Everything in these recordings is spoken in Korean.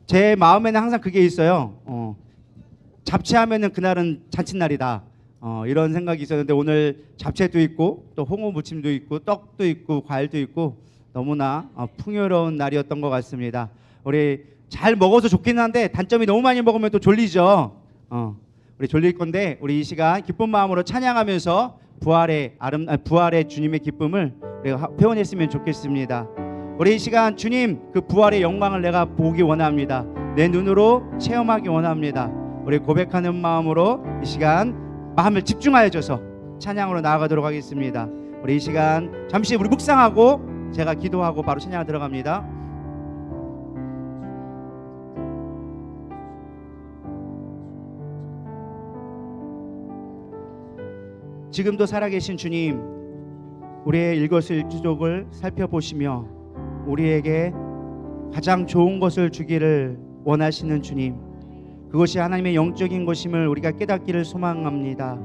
제 마음에는 항상 그게 있어요. 잡채하면은 그날은 잔칫날이다. 이런 생각이 있었는데 오늘 잡채도 있고 또 홍어 무침도 있고 떡도 있고 과일도 있고 너무나 풍요로운 날이었던 것 같습니다. 우리 잘 먹어서 좋긴 한데 단점이 너무 많이 먹으면 또 졸리죠. 우리 졸릴 건데 우리 이 시간 기쁜 마음으로 찬양하면서 부활의 주님의 기쁨을 우리가 표현했으면 좋겠습니다. 우리 이 시간 주님 그 부활의 영광을 내가 보기 원합니다. 내 눈으로 체험하기 원합니다. 우리 고백하는 마음으로 이 시간 마음을 집중하여줘서 찬양으로 나아가도록 하겠습니다. 우리 이 시간 잠시 우리 묵상하고 제가 기도하고 바로 찬양 들어갑니다. 지금도 살아계신 주님, 우리의 일거수일투족을 살펴보시며 우리에게 가장 좋은 것을 주기를 원하시는 주님, 그것이 하나님의 영적인 것임을 우리가 깨닫기를 소망합니다.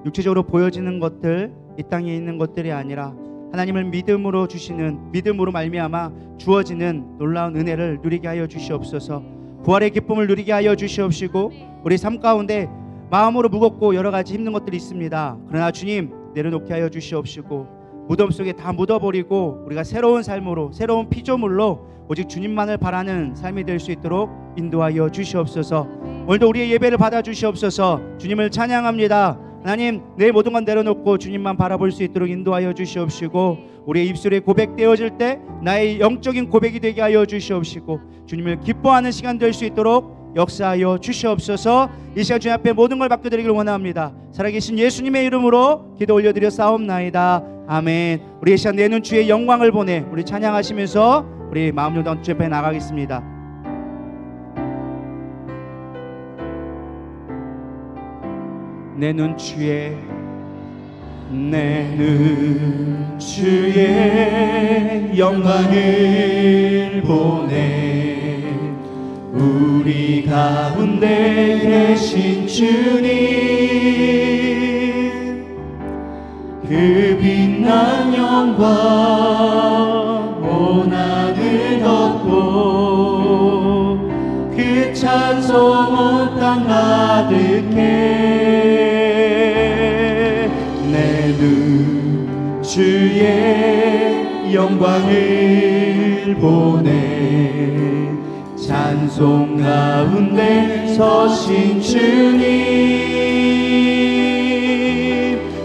육체적으로 보여지는 것들, 이 땅에 있는 것들이 아니라 하나님을 믿음으로 주시는, 믿음으로 말미암아 주어지는 놀라운 은혜를 누리게 하여 주시옵소서. 부활의 기쁨을 누리게 하여 주시옵시고 우리 삶 가운데 마음으로 무겁고 여러 가지 힘든 것들이 있습니다. 그러나 주님 내려놓게 하여 주시옵시고 무덤 속에 다 묻어버리고 우리가 새로운 삶으로, 새로운 피조물로 오직 주님만을 바라는 삶이 될 수 있도록 인도하여 주시옵소서. 오늘도 우리의 예배를 받아 주시옵소서. 주님을 찬양합니다. 하나님, 내 모든 건 내려놓고 주님만 바라볼 수 있도록 인도하여 주시옵시고 우리의 입술에 고백되어질 때 나의 영적인 고백이 되게 하여 주시옵시고 주님을 기뻐하는 시간 될 수 있도록 역사하여 주시옵소서. 이 시간 주님 앞에 모든 걸 맡겨드리기를 원합니다. 살아계신 예수님의 이름으로 기도 올려드려 싸움나이다. 아멘. 우리 이 시간 내는 주의 영광을 보내 우리 찬양하시면서 우리 마음 용당 주 앞에 나가겠습니다. 내 눈 주의 영광을 보내 우리 가운데 계신 주님, 그 빛난 영광 온 하늘 덮고 그 찬송 온 땅 가득해. 내 눈 주의 영광을 보내 찬송 가운데 서신 주님,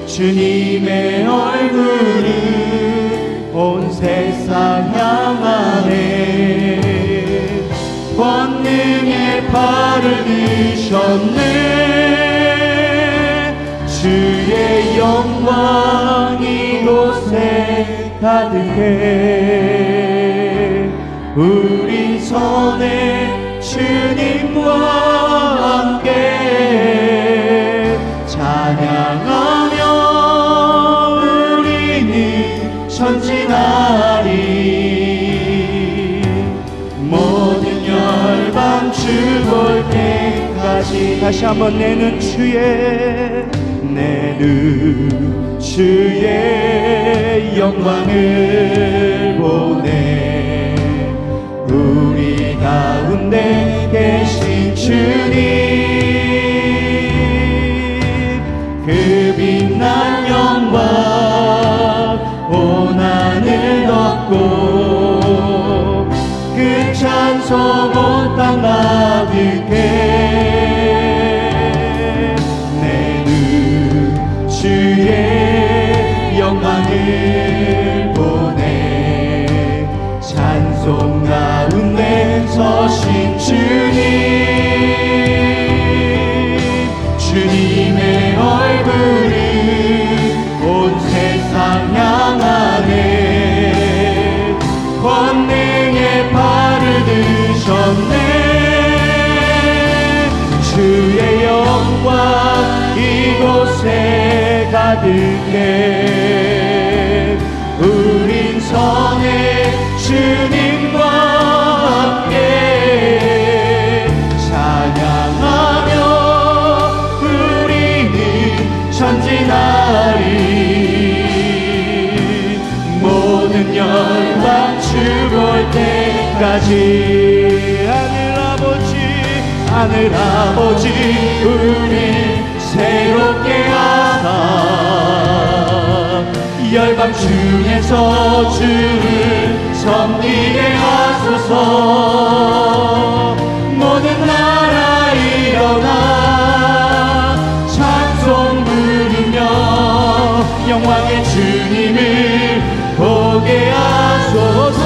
주님의 얼굴을 온 세상 향하네. 권능의 팔을 드셨네. 주의 영광 이곳에 가득해. 우리 손에 주님과 함께 찬양하며 우리는 전진하리. 모든 열방 주 볼 때까지. 다시 한번 내 눈 주의 영광을 보내 우리 가운데 계신 주님, 그 빛난 영광 온 하늘 덮고 그 찬송 온 땅 가득해. 내 눈 주의 영광을 보내 찬송 가운데 서신 주님, 주님의 얼굴을 온 세상 향하네. 권능의 팔을 드셨네. 주의 영광 이곳에 가득해. 우린 선의 주님과 함께 찬양하며 우리는 전진하리. 모든 열방 주 볼 때까지 때까지 하늘 아버지 우리 새롭게 하사 열방 중에서 주를 섬기게 하소서. 모든 나라 일어나 찬송 부르며 영광의 주님을 보게 하소서.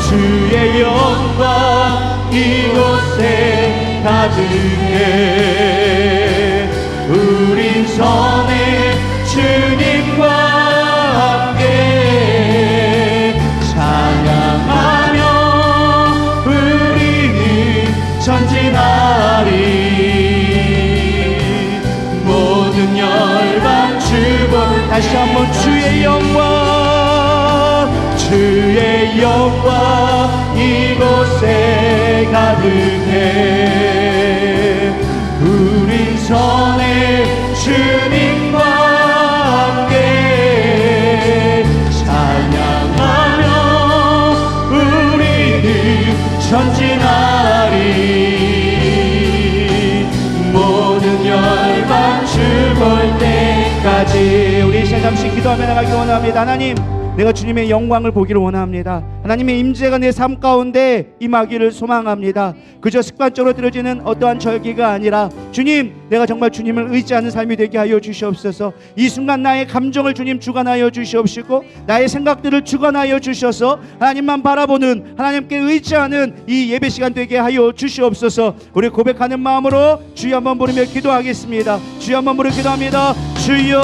주의 영광 이곳에 가득해 우린 선의 주님과 함께 찬양하며 우리는 전진하리. 모든 열방 주보 다시 한번 주의 영광 이곳에 가득해 우린 선의 주님과 함께 찬양하며 우리는 전진하리. 모든 열방 주 볼 때까지. 우리 시간 잠시 기도하며 나가기 원합니다. 하나님, 내가 주님의 영광을 보기를 원합니다. 하나님의 임재가 내 삶 가운데 임하기를 소망합니다. 그저 습관적으로 들어지는 어떠한 절기가 아니라 주님, 내가 정말 주님을 의지하는 삶이 되게 하여 주시옵소서. 이 순간 나의 감정을 주님 주관하여 주시옵시고 나의 생각들을 주관하여 주셔서 하나님만 바라보는, 하나님께 의지하는 이 예배 시간 되게 하여 주시옵소서. 우리 고백하는 마음으로 주여 한번 부르며 기도하겠습니다. 주여 한번 부르며 기도합니다. 주여.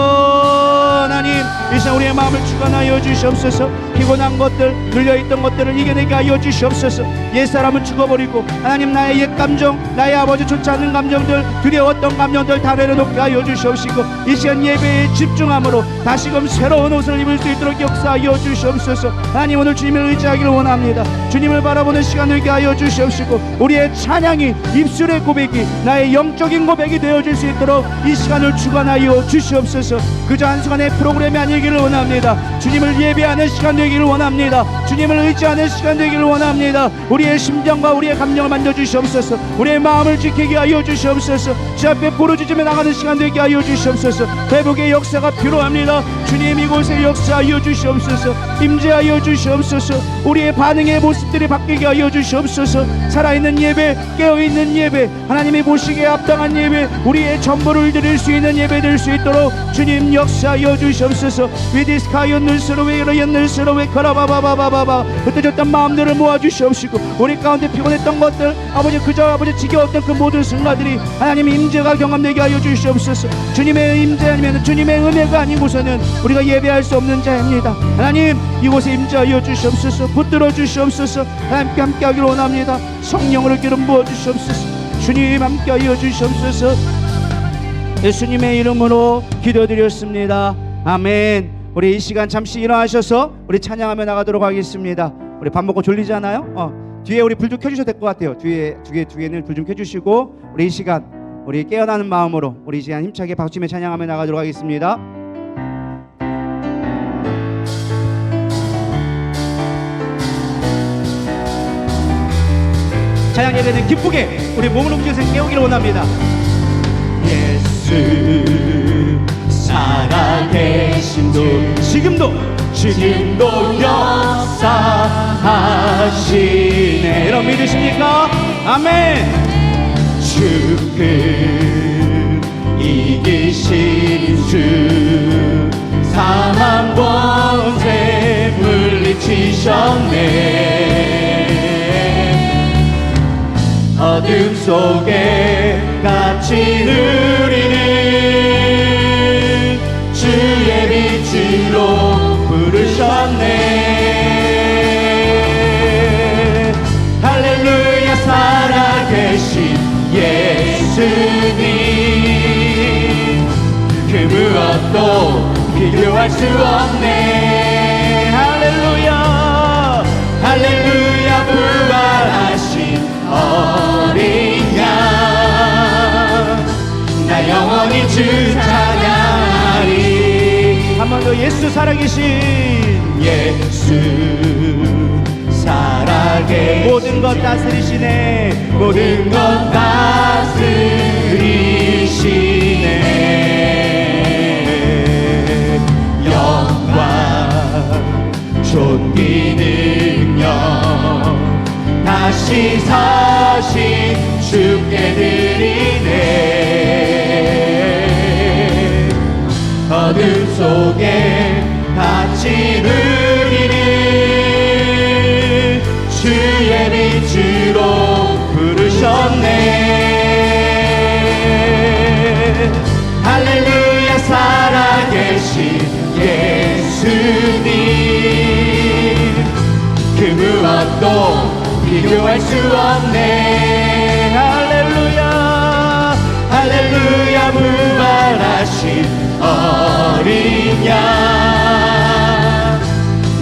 하나님, 이 시간 우리의 마음을 주관하여 주시옵소서. 피곤한 것들, 눌려있던 것들을 이겨내게 하여 주시옵소서. 옛사람은 죽어버리고 하나님, 나의 옛 감정, 나의 아버지 좋지 않은 감정들, 두려웠던 감정들 다 내려놓게 하여 주시옵시고 이 시간 예배에 집중함으로 다시금 새로운 옷을 입을 수 있도록 역사하여 주시옵소서. 하나님, 오늘 주님을 의지하기를 원합니다. 주님을 바라보는 시간을 되게 하여 주시옵시고 우리의 찬양이, 입술의 고백이 나의 영적인 고백이 되어질 수 있도록 이 시간을 주관하여 주시옵소서. 그저 한순간의 프로그램이 아니기를 원합니다. 주님을 예배하는 시간 되기를 원합니다. 주님을 의지하는 시간 되기를 원합니다. 우리의 심정과 우리의 감정을 만져주시옵소서. 우리의 마음을 지키게 하여 주시옵소서. 주 앞에 부르짖으며 나가는 시간 되게 하여 주시옵소서. 회복의 역사가 필요합니다. 주님, 이곳에 역사하여 주시옵소서. 임재하여 주시옵소서. 우리의 반응의 모습들이 바뀌게 하여 주시옵소서. 살아있는 예배, 깨어있는 예배, 하나님이 보시기에 합당한 예배, 우리의 전부를 드릴 수 있는 예배 될 수 있도록 주님 역사하여 주시옵소서. 위디스카이언 늘스로웨 늘스로웨 카라바바바바바 흩어졌던 마음들을 모아주시옵시고 우리 가운데 피곤했던 것들, 아버지 그저 아버지 지겨웠던 그 모든 순간들이 하나님 임재가 경험되게 하여 주시옵소서. 주님의 임재 아니면 주님의 은혜가 아니고서는 우리가 예배할 수 없는 자입니다. 하나님, 이곳에 임재하여 주시옵소서. 붙들어 주시옵소서. 하나님께 함께하기를 원합니다. 성령으로 기름 부어 주시옵소서. 주님 함께하여 주시옵소서. 예수님의 이름으로 기도드렸습니다. 아멘. 우리 이 시간 잠시 일어나셔서 우리 찬양하며 나가도록 하겠습니다. 우리 밥 먹고 졸리잖아요. 뒤에 우리 불 좀 켜주셔도 될 것 같아요. 뒤에는 불 좀 켜주시고 우리 이 시간 우리 깨어나는 마음으로 우리 이 시간 힘차게 박수치며 찬양하며 나가도록 하겠습니다. 찬양 예배는 기쁘게 우리 몸을 움직여서 깨우기를 원합니다. 예수 살아계신 분 지금도 역사하시네. 여러분 믿으십니까? 아멘. 죽음 이기신 주 사망 권세 물리치셨네. 어둠 속에 같이 누리는 주의 빛으로 부르셨네. 할렐루야. 살아계신 예수님 그 무엇도 비교할 수 없네. 할렐루야. 할렐루야. 부활하신 어린 양 나 영원히 주 찬양하리. 한 번 더. 예수 살아계신 예수 살아계신 모든 것 다스리시네 모든 것 다스리시네 영광 존귀 능력 다시 사신 주께 드리네 어둠 속에 갇힌 우리를 주의 빛으로 부르셨네 할렐루야 살아계신 예수님 그 무엇도 비교할 수 없네 할렐루야 할렐루야 부활하신 어린 양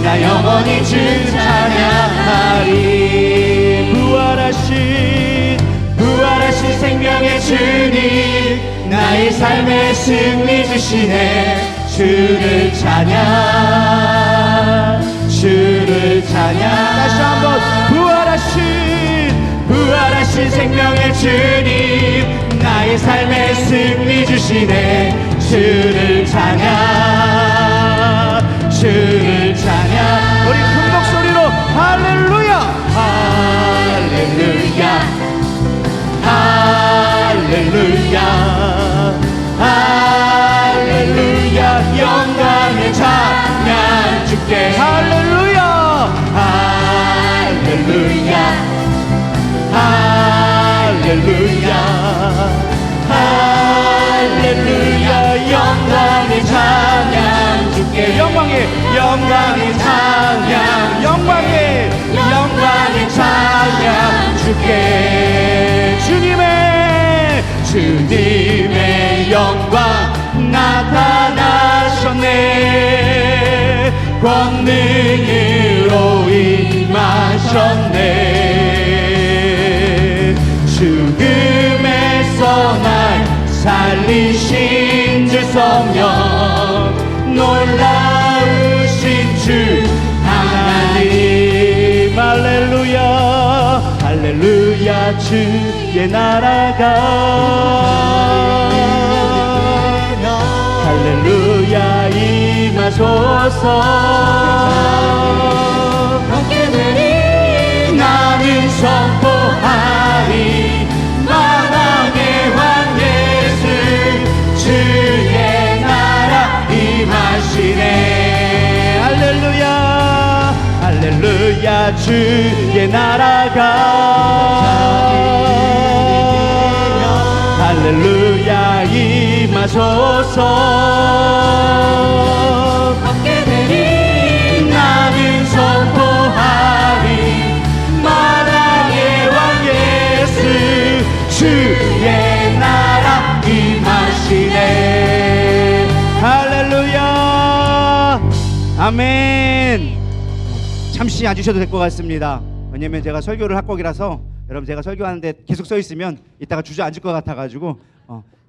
나 영원히 주 찬양하리 부활하신 생명의 주님 나의 삶에 승리 주시네 주를 찬양 다시 한번 부활하신 생명의 주님 나의 삶에 승리 주시네 주를 찬양 우리 큰 목소리로 할렐루야 할렐루야 할렐루야 할렐루야 영광의 찬양 주께 할렐루야 할렐루야 할렐루야 할렐루야 영광의 찬양 주께 영광의 찬양 영광의 찬양 주께 주님의 영광 나타나셨네 권능으로 임하셨네 죽음에서 날 살리신 주 성령 놀라우신 주 하나님 할렐루야 할렐루야 주의 나라가 할렐루야 임하소서 나는 선포하리 만왕의 왕 예수 주의 나라 임하시네 할렐루야 할렐루야 주의 나라가 할렐루야 임하소서 나는 선포하리 만왕의 왕 예수 주의 나라 임하시네 할렐루야 아멘. 잠시 앉으셔도 될 것 같습니다. 왜냐면 제가 설교를 할 거기라서 여러분 제가 설교하는데 계속 서 있으면 이따가 주저앉을 것 같아가지고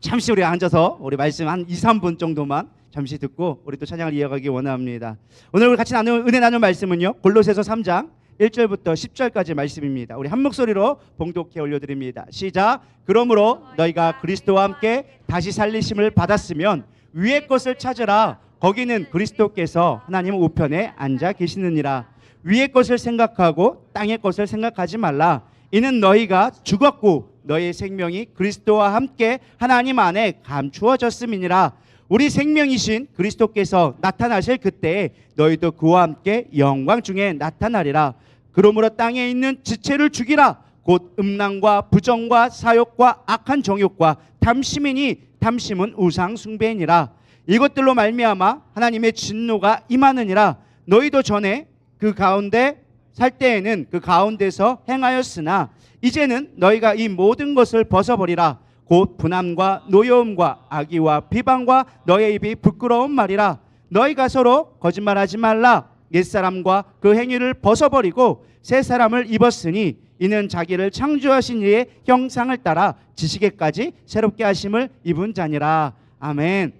잠시 우리 앉아서 우리 말씀 한 2-3분 정도만 잠시 듣고 우리 또 찬양을 이어가기 원합니다. 오늘 우리 같이 은혜 나눌 말씀은요 골로새서 3장 1절부터 10절까지 말씀입니다. 우리 한 목소리로 봉독해 올려드립니다. 시작. 그러므로 너희가 그리스도와 함께 다시 살리심을 받았으면 위의 것을 찾으라. 거기는 그리스도께서 하나님 우편에 앉아 계시느니라. 위의 것을 생각하고 땅의 것을 생각하지 말라. 이는 너희가 죽었고 너희의 생명이 그리스도와 함께 하나님 안에 감추어졌음이니라. 우리 생명이신 그리스도께서 나타나실 그때에 너희도 그와 함께 영광 중에 나타나리라. 그러므로 땅에 있는 지체를 죽이라. 곧 음란과 부정과 사욕과 악한 정욕과 탐심이니 탐심은 우상 숭배이니라. 이것들로 말미암아 하나님의 진노가 임하느니라. 너희도 전에 그 가운데 살 때에는 그 가운데서 행하였으나 이제는 너희가 이 모든 것을 벗어버리라. 곧 분함과 노여움과 악의와 비방과 너의 입이 부끄러운 말이라. 너희가 서로 거짓말하지 말라. 옛사람과 그 행위를 벗어버리고 새 사람을 입었으니 이는 자기를 창조하신 이의 형상을 따라 지식에까지 새롭게 하심을 입은 자니라. 아멘.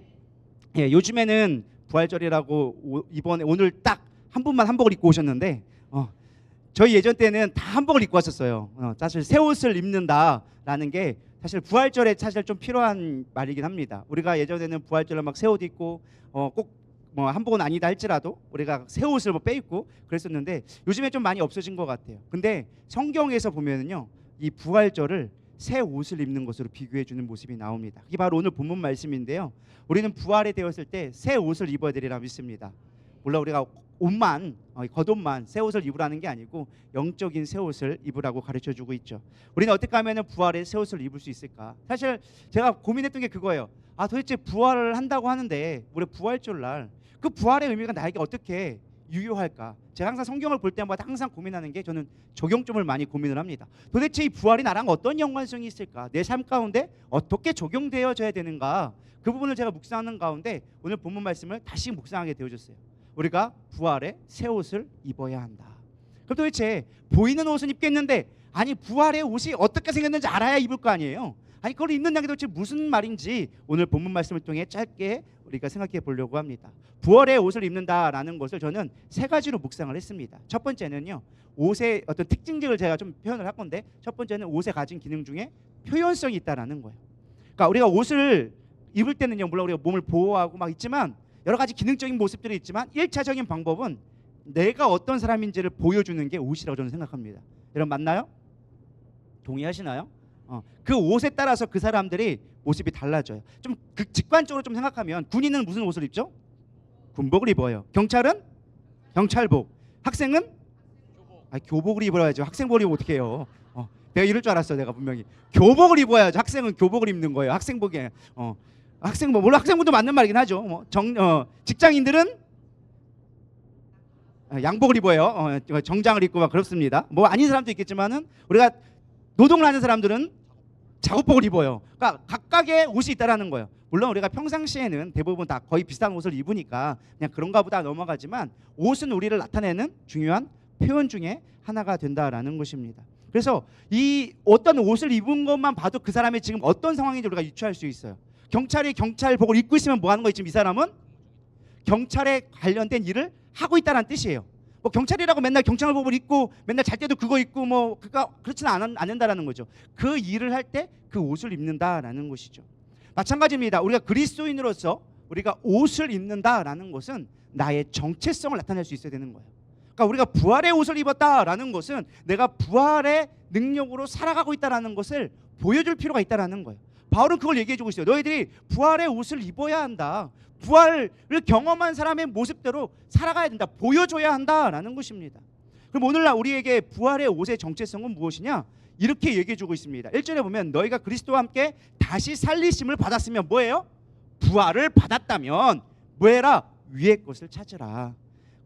예, 요즘에는 부활절이라고 이번에 오늘 딱 한 분만 한복을 입고 오셨는데 저희 예전 때는 다 한복을 입고 왔었어요. 사실 새 옷을 입는다라는 게 사실 부활절에 사실 좀 필요한 말이긴 합니다. 우리가 예전에는 부활절에 막 새 옷 입고 꼭 뭐 한복은 아니다 할지라도 우리가 새 옷을 뭐 빼입고 그랬었는데 요즘에 좀 많이 없어진 것 같아요. 근데 성경에서 보면은요, 이 부활절을 새 옷을 입는 것으로 비교해 주는 모습이 나옵니다. 이게 바로 오늘 본문 말씀인데요. 우리는 부활이 되었을 때 새 옷을 입어야 되리라 믿습니다. 물론 우리가 옷만 겉옷만 새 옷을 입으라는 게 아니고 영적인 새 옷을 입으라고 가르쳐 주고 있죠. 우리는 어떻게 하면 부활의 새 옷을 입을 수 있을까? 사실 제가 고민했던 게 그거예요. 도대체 부활을 한다고 하는데 우리 부활절 날 그 부활의 의미가 나에게 어떻게 유효할까? 제가 항상 성경을 볼 때마다 항상 고민하는 게, 저는 적용점을 많이 고민을 합니다. 도대체 이 부활이 나랑 어떤 연관성이 있을까? 내 삶 가운데 어떻게 적용되어져야 되는가? 그 부분을 제가 묵상하는 가운데 오늘 본문 말씀을 다시 묵상하게 되어졌어요. 우리가 부활의 새 옷을 입어야 한다. 그럼 도대체 보이는 옷은 입겠는데, 아니 부활의 옷이 어떻게 생겼는지 알아야 입을 거 아니에요. 아니 그걸 입는다는 게 도대체 무슨 말인지 오늘 본문 말씀을 통해 짧게 우리가 생각해 보려고 합니다. 부활의 옷을 입는다라는 것을 저는 세 가지로 묵상을 했습니다. 첫 번째는요, 옷의 어떤 특징들을 제가 좀 표현을 할 건데, 첫 번째는 옷에 가진 기능 중에 표현성이 있다라는 거예요. 그러니까 우리가 옷을 입을 때는요, 물론 우리가 몸을 보호하고 막 있지만 여러 가지 기능적인 모습들이 있지만 1차적인 방법은 내가 어떤 사람인지를 보여주는 게 옷이라고 저는 생각합니다. 여러분 맞나요? 동의하시나요? 그 옷에 따라서 그 사람들이 모습이 달라져요. 좀 직관적으로 좀 생각하면 군인은 무슨 옷을 입죠? 군복을 입어요. 경찰은 경찰복. 학생은 교복을 입어야죠. 학생복을 입으면 어떻게 해요? 내가 이럴 줄 알았어. 내가 분명히 교복을 입어야죠. 학생은 교복을 입는 거예요. 학생복에 학생복, 물론 학생복도 맞는 말이긴 하죠. 직장인들은 양복을 입어요. 정장을 입고 막 그렇습니다. 뭐 아닌 사람도 있겠지만은 우리가 노동을 하는 사람들은 작업복을 입어요. 그러니까 각각의 옷이 있다라는 거예요. 물론 우리가 평상시에는 대부분 다 거의 비슷한 옷을 입으니까 그냥 그런가 보다 넘어가지만, 옷은 우리를 나타내는 중요한 표현 중에 하나가 된다라는 것입니다. 그래서 이 어떤 옷을 입은 것만 봐도 그 사람이 지금 어떤 상황인지 우리가 유추할 수 있어요. 경찰이 경찰복을 입고 있으면 뭐 하는 거 있지만 이 사람은 경찰에 관련된 일을 하고 있다는 뜻이에요. 뭐 경찰이라고 맨날 경찰복을 입고 맨날 잘 때도 그거 입고 뭐 그렇지는 않는다라는 거죠. 그 일을 할 때 그 옷을 입는다라는 것이죠. 마찬가지입니다. 우리가 그리스도인으로서 우리가 옷을 입는다라는 것은 나의 정체성을 나타낼 수 있어야 되는 거예요. 그러니까 우리가 부활의 옷을 입었다라는 것은 내가 부활의 능력으로 살아가고 있다라는 것을 보여줄 필요가 있다라는 거예요. 바울은 그걸 얘기해주고 있어요. 너희들이 부활의 옷을 입어야 한다. 부활을 경험한 사람의 모습대로 살아가야 된다. 보여줘야 한다라는 것입니다. 그럼 오늘날 우리에게 부활의 옷의 정체성은 무엇이냐? 이렇게 얘기해주고 있습니다. 1절에 보면 너희가 그리스도와 함께 다시 살리심을 받았으면 뭐예요? 부활을 받았다면 뭐해라? 위의 것을 찾으라.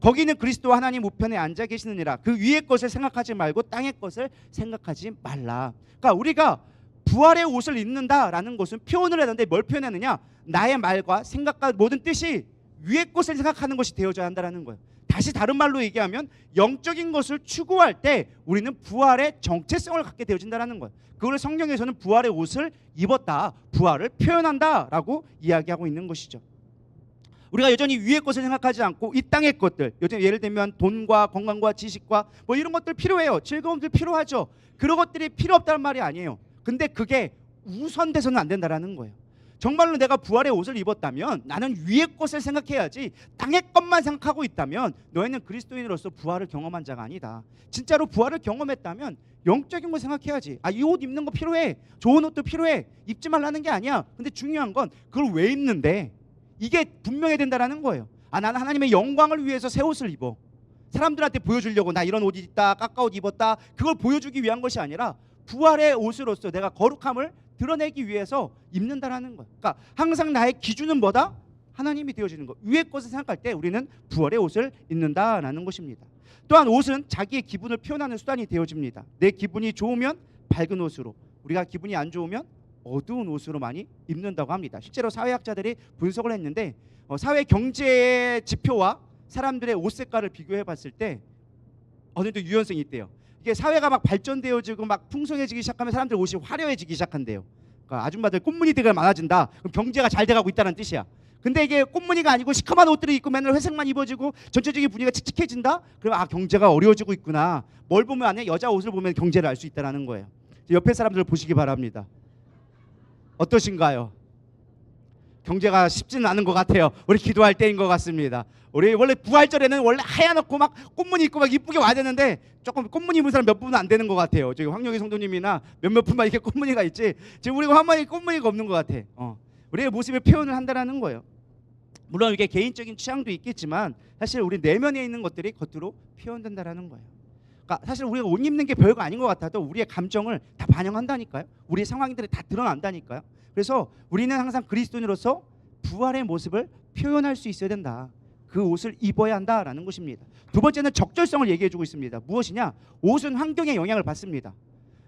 거기는 그리스도와 하나님 우편에 앉아 계시느니라. 그 위의 것을 생각하지 말고 땅의 것을 생각하지 말라. 그러니까 우리가 부활의 옷을 입는다라는 것은 표현을 했는데 뭘 표현하느냐? 나의 말과 생각과 모든 뜻이 위의 것을 생각하는 것이 되어져야 한다는 거예요. 다시 다른 말로 얘기하면 영적인 것을 추구할 때 우리는 부활의 정체성을 갖게 되어진다는 거예요. 그걸 성경에서는 부활의 옷을 입었다, 부활을 표현한다라고 이야기하고 있는 것이죠. 우리가 여전히 위의 것을 생각하지 않고 이 땅의 것들, 예를 들면 돈과 건강과 지식과 뭐 이런 것들 필요해요. 즐거움들 필요하죠. 그런 것들이 필요 없다는 말이 아니에요. 근데 그게 우선돼서는 안 된다라는 거예요. 정말로 내가 부활의 옷을 입었다면 나는 위의 것을 생각해야지, 땅의 것만 생각하고 있다면 너희는 그리스도인으로서 부활을 경험한 자가 아니다. 진짜로 부활을 경험했다면 영적인 거 생각해야지. 이 옷 입는 거 필요해. 좋은 옷도 필요해. 입지 말라는 게 아니야. 근데 중요한 건 그걸 왜 입는데, 이게 분명해야 된다라는 거예요. 나는 하나님의 영광을 위해서 새 옷을 입어. 사람들한테 보여주려고 나 이런 옷 입다, 까까옷 입었다, 그걸 보여주기 위한 것이 아니라 부활의 옷으로서 내가 거룩함을 드러내기 위해서 입는다라는 거예요. 그러니까 항상 나의 기준은 뭐다? 하나님이 되어지는 것. 위의 것을 생각할 때 우리는 부활의 옷을 입는다라는 것입니다. 또한 옷은 자기의 기분을 표현하는 수단이 되어집니다. 내 기분이 좋으면 밝은 옷으로, 우리가 기분이 안 좋으면 어두운 옷으로 많이 입는다고 합니다. 실제로 사회학자들이 분석을 했는데 사회 경제의 지표와 사람들의 옷 색깔을 비교해 봤을 때 어느 정도 유연성이 있대요. 이게 사회가 막 발전되어지고 막 풍성해지기 시작하면 사람들 옷이 화려해지기 시작한대요. 그러니까 아줌마들 꽃무늬들이 많아진다. 그럼 경제가 잘 돼가고 있다는 뜻이야. 근데 이게 꽃무늬가 아니고 시커먼 옷들을 입고 맨날 회색만 입어지고 전체적인 분위기가 칙칙해진다? 그럼 아, 경제가 어려워지고 있구나. 뭘 보면 안 해? 여자 옷을 보면 경제를 알 수 있다는 거예요. 옆에 사람들을 보시기 바랍니다. 어떠신가요? 경제가 쉽지는 않은 것 같아요. 우리 기도할 때인 것 같습니다. 우리 원래 부활절에는 원래 하얗고 막 꽃무늬 입고 막 이쁘게 와야 되는데 조금 꽃무늬 입은 사람 몇 분은 안 되는 것 같아요. 저기 황영희 성도님이나 몇몇 분만 이렇게 꽃무늬가 있지, 지금 우리가 한 번에 꽃무늬가 없는 것 같아. 우리의 모습의 표현을 한다라는 거예요. 물론 이게 개인적인 취향도 있겠지만 사실 우리 내면에 있는 것들이 겉으로 표현된다라는 거예요. 그러니까 사실 우리가 옷 입는 게 별거 아닌 것 같아도 우리의 감정을 다 반영한다니까요. 우리의 상황들이 다 드러난다니까요. 그래서 우리는 항상 그리스도인으로서 부활의 모습을 표현할 수 있어야 된다. 그 옷을 입어야 한다라는 것입니다. 두 번째는 적절성을 얘기해주고 있습니다. 무엇이냐? 옷은 환경에 영향을 받습니다.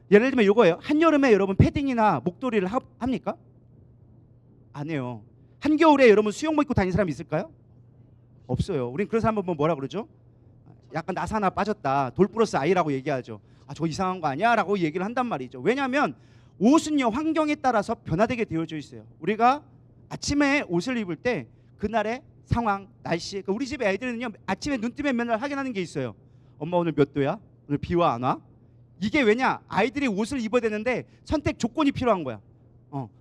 예를 들면 이거예요. 한여름에 여러분 패딩이나 목도리를 합니까? 안 해요. 한겨울에 여러분 수영복 입고 다니는 사람 있을까요? 없어요. 우린 그런 사람 보면 뭐라 그러죠? 약간 나사나 빠졌다, 돌 플러스 아이라고 얘기하죠. 아, 저 이상한 거 아니야? 라고 얘기를 한단 말이죠. 왜냐하면 옷은요, 환경에 따라서 변화되게 되어져 있어요. 우리가 아침에 옷을 입을 때 그날의 상황, 날씨, 그러니까 우리 집에 애들은요, 아침에 눈 뜨면 맨날 확인하는 게 있어요. 엄마 오늘 몇 도야? 오늘 비 와 안 와? 이게 왜냐? 아이들이 옷을 입어야 되는데 선택 조건이 필요한 거야.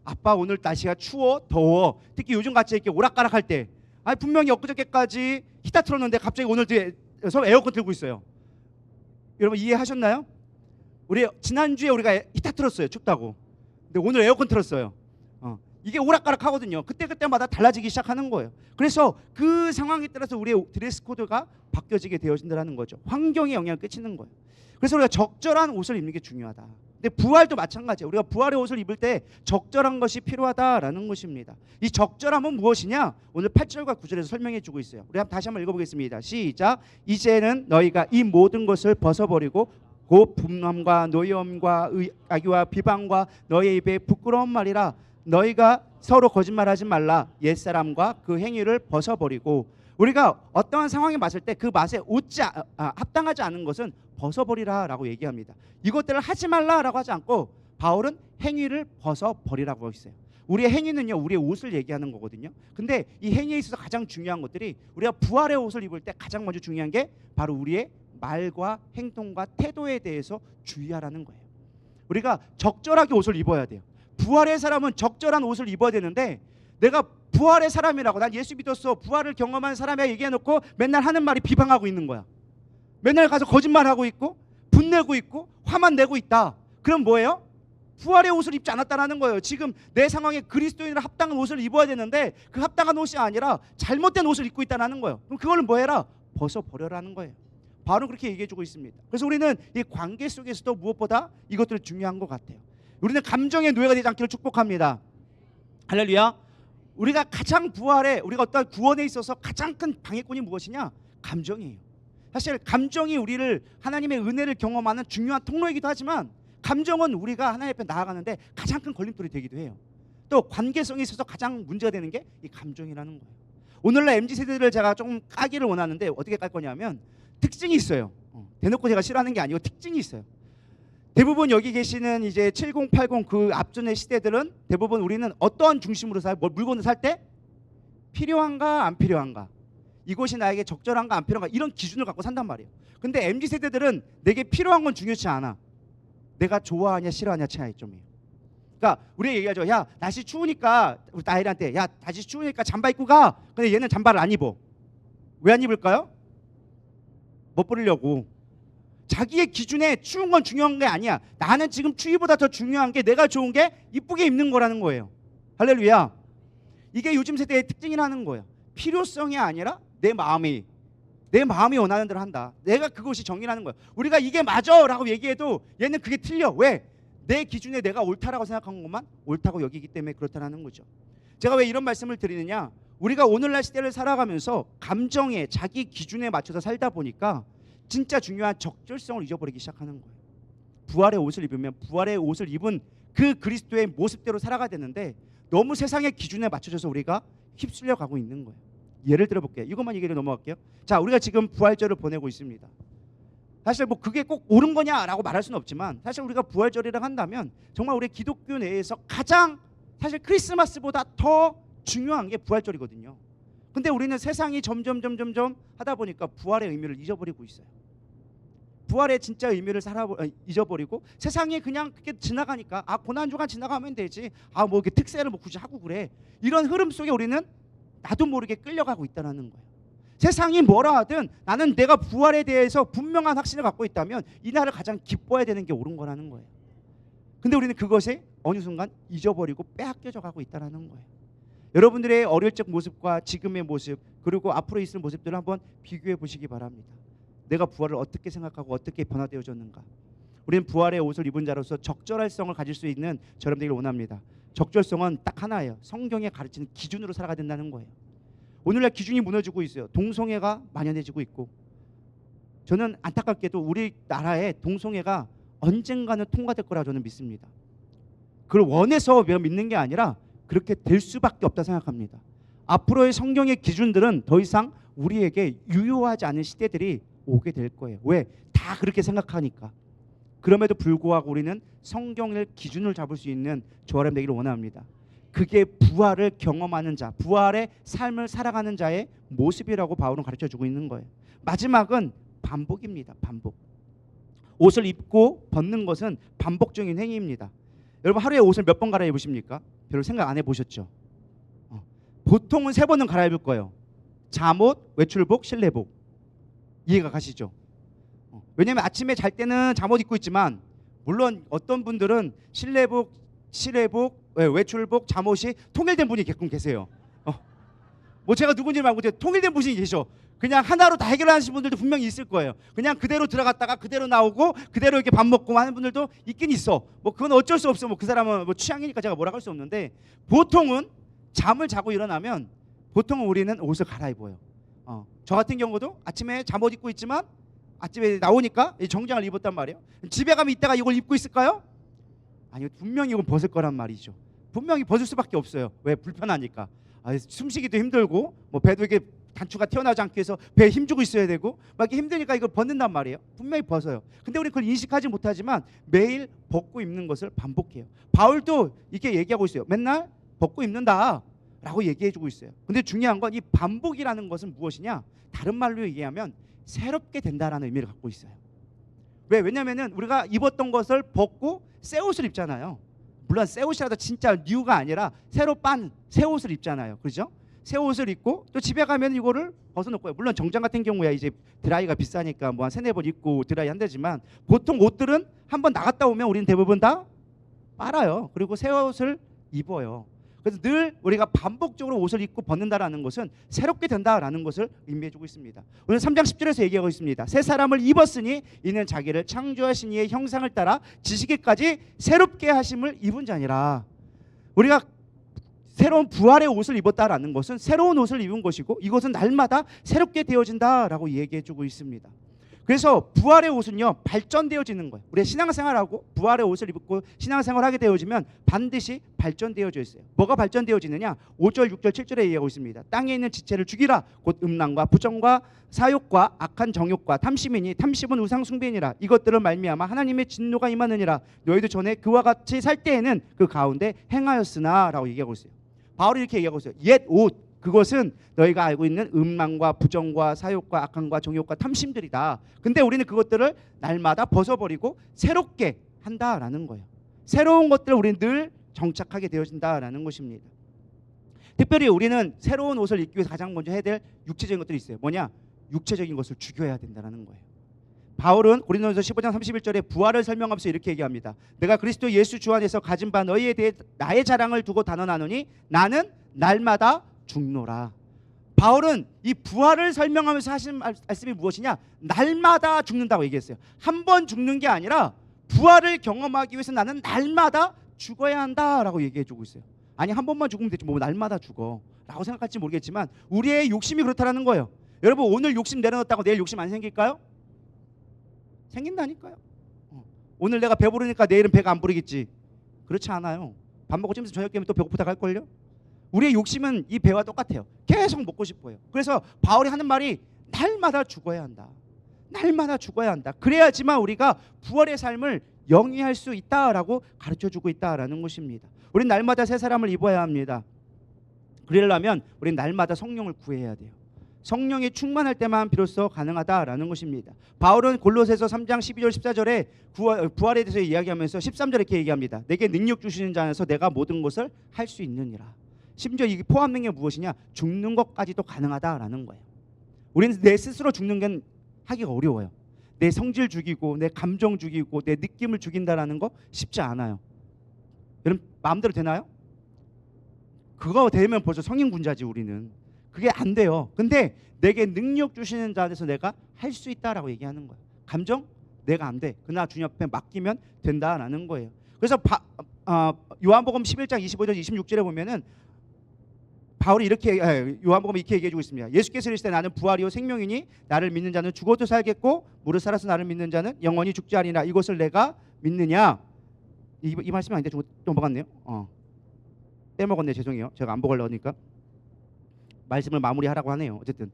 아빠 오늘 날씨가 추워, 더워. 특히 요즘 같이 이렇게 오락가락할 때, 아, 분명히 엊그저께까지 히터 틀었는데 갑자기 오늘 서로 에어컨 틀고 있어요. 여러분 이해하셨나요? 우리 지난주에 우리가 히터 틀었어요, 춥다고. 근데 오늘 에어컨 틀었어요. 이게 오락가락 하거든요. 그때마다 달라지기 시작하는 거예요. 그래서 그 상황에 따라서 우리의 드레스 코드가 바뀌어지게 되어진다는 거죠. 환경에 영향을 끼치는 거예요. 그래서 우리가 적절한 옷을 입는 게 중요하다. 근데 부활도 마찬가지예요. 우리가 부활의 옷을 입을 때 적절한 것이 필요하다라는 것입니다. 이 적절함은 무엇이냐? 오늘 8절과 9절에서 설명해 주고 있어요. 우리 다시 한번 읽어보겠습니다. 시작. 이제는 너희가 이 모든 것을 벗어버리고 곧 분함과 노여움과 악의와 비방과 너희 입에 부끄러운 말이라. 너희가 서로 거짓말하지 말라. 옛사람과 그 행위를 벗어버리고. 우리가 어떠한 상황에 맞을 때 그 맛에 합당하지 않은 것은 벗어버리라 라고 얘기합니다. 이것들을 하지 말라라고 하지 않고 바울은 행위를 벗어버리라고 했어요. 우리의 행위는요, 우리의 옷을 얘기하는 거거든요. 근데 이 행위에 있어서 가장 중요한 것들이, 우리가 부활의 옷을 입을 때 가장 먼저 중요한 게 바로 우리의 말과 행동과 태도에 대해서 주의하라는 거예요. 우리가 적절하게 옷을 입어야 돼요. 부활의 사람은 적절한 옷을 입어야 되는데, 내가 부활의 사람이라고, 난 예수 믿었어, 부활을 경험한 사람이야 얘기해놓고 맨날 하는 말이 비방하고 있는 거야. 맨날 가서 거짓말하고 있고 분내고 있고 화만 내고 있다. 그럼 뭐예요? 부활의 옷을 입지 않았다는 거예요. 지금 내 상황에 그리스도인으로 합당한 옷을 입어야 되는데 그 합당한 옷이 아니라 잘못된 옷을 입고 있다는 거예요. 그럼 그걸 뭐 해라? 벗어버려라는 거예요. 바로 그렇게 얘기해주고 있습니다. 그래서 우리는 이 관계 속에서도 무엇보다 이것들이 중요한 것 같아요. 우리는 감정의 노예가 되지 않기를 축복합니다. 할렐루야. 우리가 가장 부활에, 우리가 어떤 구원에 있어서 가장 큰 방해꾼이 무엇이냐? 감정이에요. 사실 감정이 우리를 하나님의 은혜를 경험하는 중요한 통로이기도 하지만, 감정은 우리가 하나님 앞에 나아가는데 가장 큰 걸림돌이 되기도 해요. 또 관계성에 있어서 가장 문제가 되는 게 이 감정이라는 거예요. 오늘날 MZ세대를 제가 조금 까기를 원하는데 어떻게 깔 거냐면 특징이 있어요. 대놓고 제가 싫어하는 게 아니고 특징이 있어요. 대부분 여기 계시는 이제 70, 80 그 앞전의 시대들은 대부분 우리는 어떠한 중심으로 사요? 물건을 살 때 필요한가 안 필요한가, 이것이 나에게 적절한가 안 필요한가, 이런 기준을 갖고 산단 말이에요. 근데 MZ세대들은 내게 필요한 건 중요치 않아. 내가 좋아하냐 싫어하냐 차이점이에요. 그러니까 우리 얘기하죠. 야, 날씨 추우니까, 우리 아이들한테 야, 날씨 추우니까 잠바 입고 가. 근데 얘는 잠바를 안 입어. 왜 안 입을까요? 못 부르려고. 자기의 기준에 추운 건 중요한 게 아니야. 나는 지금 추위보다 더 중요한 게, 내가 좋은 게 이쁘게 입는 거라는 거예요. 할렐루야. 이게 요즘 세대의 특징이라는 거예요. 필요성이 아니라 내 마음이 원하는 대로 한다. 내가 그것이 정의라는 거예요. 우리가 이게 맞아 라고 얘기해도 얘는 그게 틀려. 왜? 내 기준에 내가 옳다라고 생각한 것만 옳다고 여기기 때문에 그렇다는 거죠. 제가 왜 이런 말씀을 드리느냐, 우리가 오늘날 시대를 살아가면서 감정에, 자기 기준에 맞춰서 살다 보니까 진짜 중요한 적절성을 잊어버리기 시작하는 거예요. 부활의 옷을 입으면 부활의 옷을 입은 그 그리스도의 모습대로 살아가야 되는데 너무 세상의 기준에 맞춰져서 우리가 휩쓸려 가고 있는 거예요. 예를 들어 볼게요. 이것만 얘기를 넘어갈게요. 자, 우리가 지금 부활절을 보내고 있습니다. 사실 뭐 그게 꼭 옳은 거냐라고 말할 수는 없지만, 사실 우리가 부활절이라고 한다면 정말 우리 기독교 내에서 가장, 사실 크리스마스보다 더 중요한 게 부활절이거든요. 근데 우리는 세상이 점점 하다 보니까 부활의 의미를 잊어버리고 있어요. 부활의 진짜 의미를 잊어버리고 세상이 그냥 그게 지나가니까 고난주간 지나가면 되지, 뭐 이렇게 특세를 뭐 굳이 하고 그래, 이런 흐름 속에 우리는 나도 모르게 끌려가고 있다는 거예요. 세상이 뭐라 하든 나는 내가 부활에 대해서 분명한 확신을 갖고 있다면 이날을 가장 기뻐해야 되는 게 옳은 거라는 거예요. 근데 우리는 그것에 어느 순간 잊어버리고 빼앗겨져 가고 있다는 거예요. 여러분들의 어릴 적 모습과 지금의 모습, 그리고 앞으로 있을 모습들을 한번 비교해 보시기 바랍니다. 내가 부활을 어떻게 생각하고 어떻게 변화되어졌는가. 우리는 부활의 옷을 입은 자로서 적절성을 가질 수 있는 저럼 되기를 원합니다. 적절성은 딱 하나예요. 성경에 가르치는 기준으로 살아가야 된다는 거예요. 오늘날 기준이 무너지고 있어요. 동성애가 만연해지고 있고, 저는 안타깝게도 우리나라에 동성애가 언젠가는 통과될 거라 저는 믿습니다. 그걸 원해서 믿는 게 아니라 그렇게 될 수밖에 없다 생각합니다. 앞으로의 성경의 기준들은 더 이상 우리에게 유효하지 않은 시대들이 오게 될 거예요. 왜? 다 그렇게 생각하니까. 그럼에도 불구하고 우리는 성경의 기준을 잡을 수 있는 저와 되기를 원합니다. 그게 부활을 경험하는 자, 부활의 삶을 살아가는 자의 모습이라고 바울은 가르쳐주고 있는 거예요. 마지막은 반복입니다. 반복. 옷을 입고 벗는 것은 반복적인 행위입니다. 여러분 하루에 옷을 몇 번 갈아입으십니까? 별로 생각 안 해보셨죠? 보통은 3번은 갈아입을 거예요. 잠옷, 외출복, 실내복. 이해가 가시죠? 왜냐하면 아침에 잘 때는 잠옷 입고 있지만, 물론 어떤 분들은 실내복, 외출복, 잠옷이 통일된 분이 가끔 계세요. 뭐 제가 누군지 말고 통일된 분이 계셔. 그냥 하나로 다 해결하시는 분들도 분명히 있을 거예요. 그냥 그대로 들어갔다가 그대로 나오고 그대로 이렇게 밥 먹고 하는 분들도 있긴 있어. 뭐 그건 어쩔 수 없어. 뭐 그 사람은 뭐 취향이니까 제가 뭐라 할 수 없는데, 보통은 잠을 자고 일어나면 보통은 우리는 옷을 갈아입어요. 저 같은 경우도 아침에 잠옷 입고 있지만 아침에 나오니까 정장을 입었단 말이에요. 집에 가면 이따가 이걸 입고 있을까요? 아니요, 분명히 이걸 벗을 거란 말이죠. 분명히 벗을 수밖에 없어요. 왜? 불편하니까. 숨쉬기도 힘들고, 뭐 배도 이렇게 단추가 튀어나오지 않기 위해서 배에 힘주고 있어야 되고, 막 이렇게 힘드니까 이걸 벗는단 말이에요. 분명히 벗어요. 근데 우리 그걸 인식하지 못하지만 매일 벗고 입는 것을 반복해요. 바울도 이렇게 얘기하고 있어요. 맨날 벗고 입는다 라고 얘기해주고 있어요. 근데 중요한 건 이 반복이라는 것은 무엇이냐? 다른 말로 얘기하면 새롭게 된다라는 의미를 갖고 있어요. 왜? 왜냐면은 우리가 입었던 것을 벗고 새 옷을 입잖아요. 물론 새 옷이라도 진짜 뉴가 아니라 새로 빤 새 옷을 입잖아요. 그렇죠? 새 옷을 입고 또 집에 가면 이거를 벗어놓고요. 물론 정장 같은 경우야 이제 드라이가 비싸니까 뭐 한 3-4번 입고 드라이 한다지만, 보통 옷들은 한번 나갔다 오면 우리는 대부분 다 빨아요. 그리고 새 옷을 입어요. 그래서 늘 우리가 반복적으로 옷을 입고 벗는다라는 것은 새롭게 된다라는 것을 의미해주고 있습니다. 오늘 3장 10절에서 얘기하고 있습니다. 새 사람을 입었으니 이는 자기를 창조하신 이의 형상을 따라 지시기까지 새롭게 하심을 입은 자니라. 우리가 새로운 부활의 옷을 입었다라는 것은 새로운 옷을 입은 것이고, 이것은 날마다 새롭게 되어진다라고 얘기해주고 있습니다. 그래서 부활의 옷은요, 발전되어지는 거예요. 우리가 신앙생활하고 부활의 옷을 입고 신앙생활하게 되어지면 반드시 발전되어져 있어요. 뭐가 발전되어지느냐? 5절, 6절, 7절에 얘기하고 있습니다. 땅에 있는 지체를 죽이라. 곧 음란과 부정과 사욕과 악한 정욕과 탐심이니 탐심은 우상 숭배니라. 이것들을 말미암아 하나님의 진노가 임하느니라. 너희도 전에 그와 같이 살 때에는 그 가운데 행하였으나 라고 얘기하고 있어요. 바울이 이렇게 얘기하고 있어요. 옛 옷, 그것은 너희가 알고 있는 음란과 부정과 사욕과 악함과 정욕과 탐심들이다. 근데 우리는 그것들을 날마다 벗어버리고 새롭게 한다라는 거예요. 새로운 것들을 우리는 늘 정착하게 되어진다라는 것입니다. 특별히 우리는 새로운 옷을 입기 위해서 가장 먼저 해야 될 육체적인 것들이 있어요. 뭐냐? 육체적인 것을 죽여야 된다는 거예요. 바울은 고린도전서 15장 31절에 부활을 설명하면서 이렇게 얘기합니다. 내가 그리스도 예수 주 안에서 가진 바 너희에 대해 나의 자랑을 두고 단언하노니 나는 날마다 죽노라. 바울은 이 부활을 설명하면서 하신 말씀이 무엇이냐? 날마다 죽는다고 얘기했어요. 한 번 죽는 게 아니라 부활을 경험하기 위해서 나는 날마다 죽어야 한다라고 얘기해주고 있어요. 아니 한 번만 죽으면 되지 뭐 날마다 죽어 라고 생각할지 모르겠지만 우리의 욕심이 그렇다는 거예요. 여러분 오늘 욕심 내려놓았다고 내일 욕심 안 생길까요? 생긴다니까요. 오늘 내가 배부르니까 내일은 배가 안 부르겠지. 그렇지 않아요. 밥 먹고 찌면서 저녁 되면 또 배고프다 갈걸요. 우리의 욕심은 이 배와 똑같아요. 계속 먹고 싶어요. 그래서 바울이 하는 말이 날마다 죽어야 한다. 날마다 죽어야 한다. 그래야지만 우리가 부활의 삶을 영위할 수 있다라고 가르쳐주고 있다라는 것입니다. 우리는 날마다 새 사람을 입어야 합니다. 그러려면 우리는 날마다 성령을 구해야 돼요. 성령이 충만할 때만 비로소 가능하다라는 것입니다. 바울은 골로새서 3장 12절 14절에 부활에 대해서 이야기하면서 13절에 이렇게 얘기합니다. 내게 능력 주시는 자 안에서 내가 모든 것을 할 수 있느니라. 심지어 이게 포함 능력이 무엇이냐? 죽는 것까지도 가능하다라는 거예요. 우리는 내 스스로 죽는 게 하기가 어려워요. 내 성질 죽이고 내 감정 죽이고 내 느낌을 죽인다라는 거 쉽지 않아요. 여러분 마음대로 되나요? 그거 되면 벌써 성인군자지. 우리는 그게 안 돼요. 근데 내게 능력 주시는 자 안에서 내가 할 수 있다라고 얘기하는 거예요. 감정 내가 안 돼. 그러나 주님 앞에 맡기면 된다라는 거예요. 그래서 요한복음 11장 25절 26절에 보면은 바울이 이렇게 요한복음에 이렇게 얘기해 주고 있습니다. 예수께서 이르시되 나는 부활이요 생명이니 나를 믿는 자는 죽어도 살겠고 무릇 살아서 나를 믿는 자는 영원히 죽지 아니라 이것을 내가 믿느냐. 이 말씀이 아닌데 좀 넘어갔네요. 빼먹었네. 죄송해요. 제가 안 보고 하려니까 말씀을 마무리하라고 하네요. 어쨌든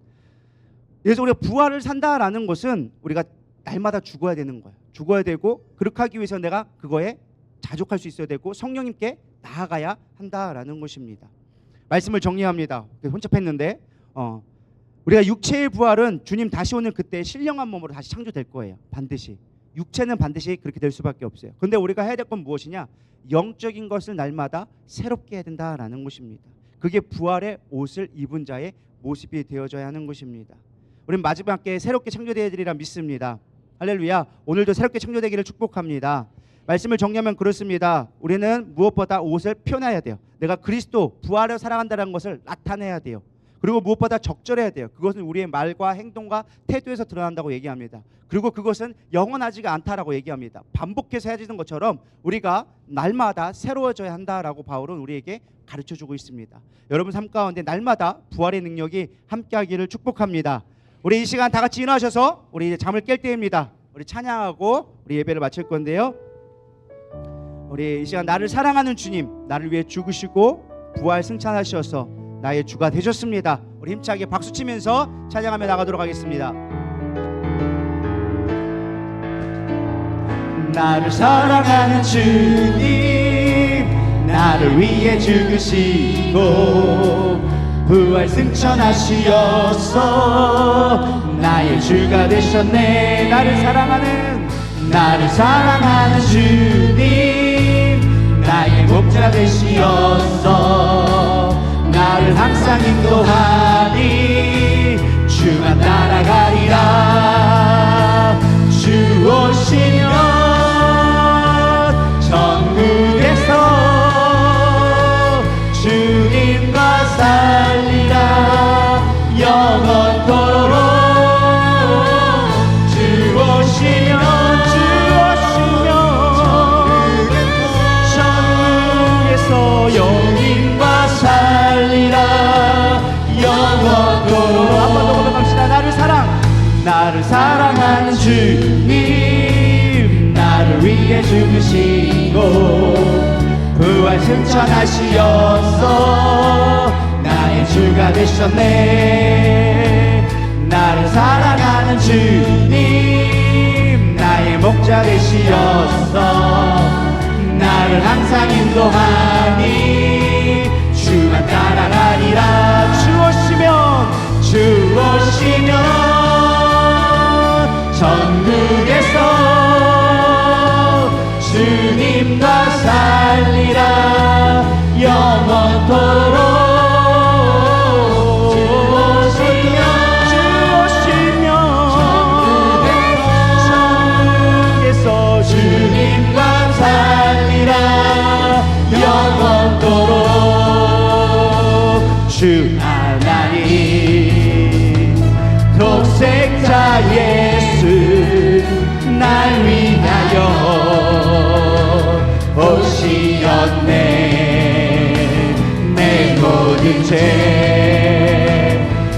그래서 우리가 부활을 산다라는 것은 우리가 날마다 죽어야 되는 거예요. 죽어야 되고 그렇게 하기 위해서 내가 그거에 자족할 수 있어야 되고 성령님께 나아가야 한다라는 것입니다. 말씀을 정리합니다. 혼잡했는데 우리가 육체의 부활은 주님 다시 오는 그때 신령한 몸으로 다시 창조될 거예요. 반드시 육체는 반드시 그렇게 될 수밖에 없어요. 그런데 우리가 해야 될 건 무엇이냐? 영적인 것을 날마다 새롭게 해야 된다라는 것입니다. 그게 부활의 옷을 입은 자의 모습이 되어져야 하는 것입니다. 우리는 마지막에 새롭게 창조되리라 믿습니다. 할렐루야. 오늘도 새롭게 창조되기를 축복합니다. 말씀을 정리하면 그렇습니다. 우리는 무엇보다 옷을 펴놔야 돼요. 내가 그리스도 부활을 살아간다는 것을 나타내야 돼요. 그리고 무엇보다 적절해야 돼요. 그것은 우리의 말과 행동과 태도에서 드러난다고 얘기합니다. 그리고 그것은 영원하지가 않다라고 얘기합니다. 반복해서 해야지는 것처럼 우리가 날마다 새로워져야 한다라고 바울은 우리에게 가르쳐주고 있습니다. 여러분 삶 가운데 날마다 부활의 능력이 함께하기를 축복합니다. 우리 이 시간 다 같이 일어나셔서 우리 이제 잠을 깰 때입니다. 우리 찬양하고 우리 예배를 마칠 건데요. 우리 이 시간 나를 사랑하는 주님, 나를 위해 죽으시고 부활 승천하셔서 나의 주가 되셨습니다. 우리 힘차게 박수치면서 찬양하며 나가도록 하겠습니다. 나를 사랑하는 주님, 나를 위해 죽으시고 부활 승천하시어서 나의 주가 되셨네. 나를 사랑하는 주님, 나의 목자 되시어서 나를 항상 인도하니 주만 따라가리라. 주 오시면 천국에서 주님과 살리라. 영원토록 주 오시면 천국에서 영님과 살리라. 영원토록 한 번 더 고백합시다. 나를 사랑하는 주님, 나를 위해 죽으시고 부활 승천하시어서 나의 주가 되셨네. 나를 사랑하는 주님, 나의 목자 되시어서 나를 항상 인도하니 주만 따라가리라. 주 오시면 천국에서 주님과 살리라. 영원토록 주 오시면 천국에서 주님과 살리라. 영원토록 주 하나님 독생자 예수 날 위하여 오시었네. 내 모든 죄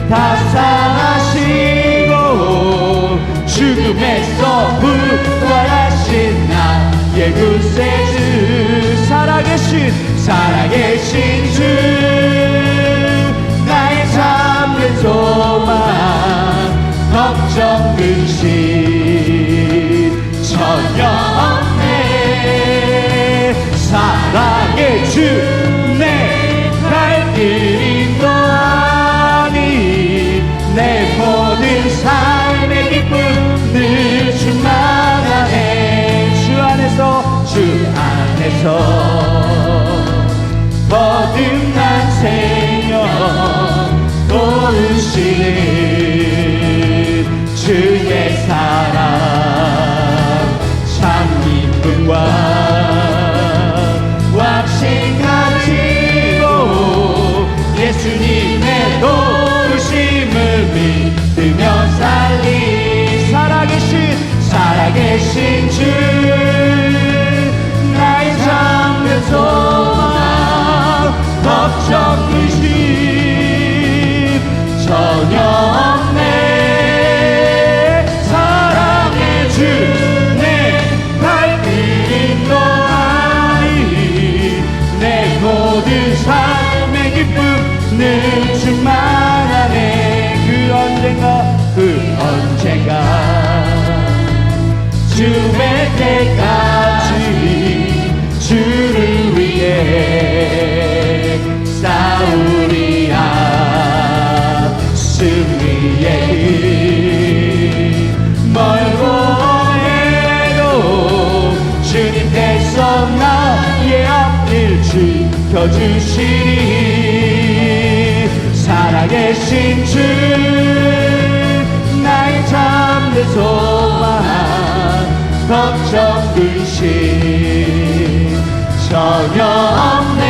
다 사하시고 죽음에서 부활하신 나의 구세주 살아계신 주 나의 참된 소망 걱정 근심 전혀 없네. 사랑의 주 내 갈 길이 안에서 거듭난 생명 도우시는 주의 사랑 참 기쁨과 확신 가지고 예수님의 도우심을 믿으며 살아계신 주 나의 잠든 소망 걱정 근심 전혀 없네 사랑의 주 내 발길이 너아니 내 모든 삶의 기쁨은 충만하네 그 언젠가 주의 때까지 주를 위해 싸우리야 승리의 길 멀고 해도 주님께서 나의 앞길 지켜주시니 살아계신 주 나의 잠든 소망 걱정 근심 전혀 없네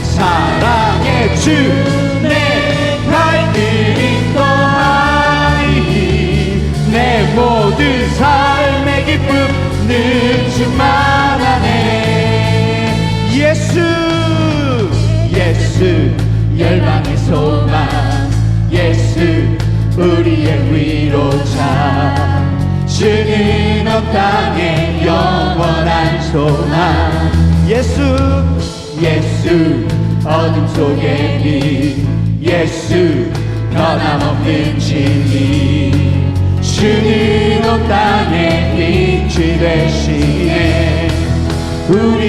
사랑의 주 내 발길이 또하니 내 모든 삶의 기쁨은 충만하네 예수 열방의 소망 예수 우리의 위로자 주는 온 땅의 영원한 소망 예수 어둠 속의 빛 예수 변함없는 진리 주는 온 땅의 빛이 되시네 우리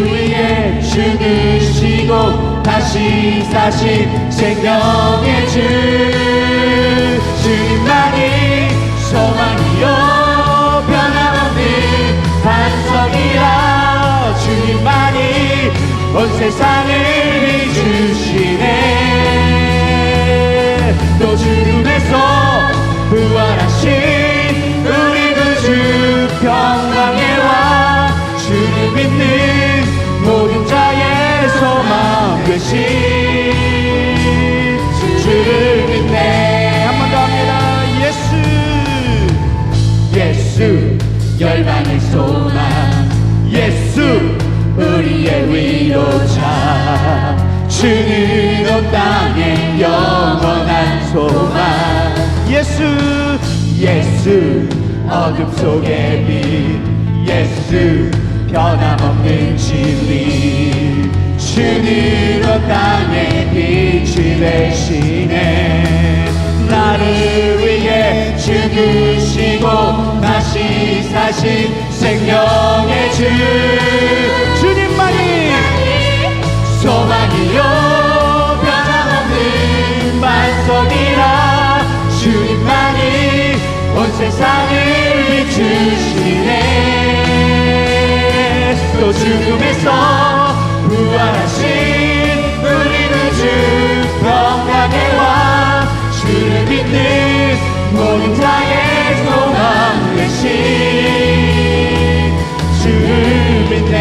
위해 죽으시고 다시 사신 생명의 주 주님만이 소망이요 변함없는 반석이라 주님만이 온 세상을 비추시네 또 죽음에서 부활하신 우리 구주 평강의 왕 주를 믿는 모든 자의 소망 되신 주를 믿네 한 번 더 합니다 예수 열방의 소망 예수 우리의 위로자 주는 온 땅의 영원한 소망 예수 어둠 속의 빛 예수 변함없는 진리 주는 온 땅의 빛이 되시네 나를 위해 죽으시고 다시 사신 생명의 주 주님만이 소망이요 변함없는 반석이라 주님만이 온 세상을 비추시네 또 죽음에서 부활하신 우리 구주 평강의 왕 주를 믿는 모든 자의 소망 되신 주를 믿네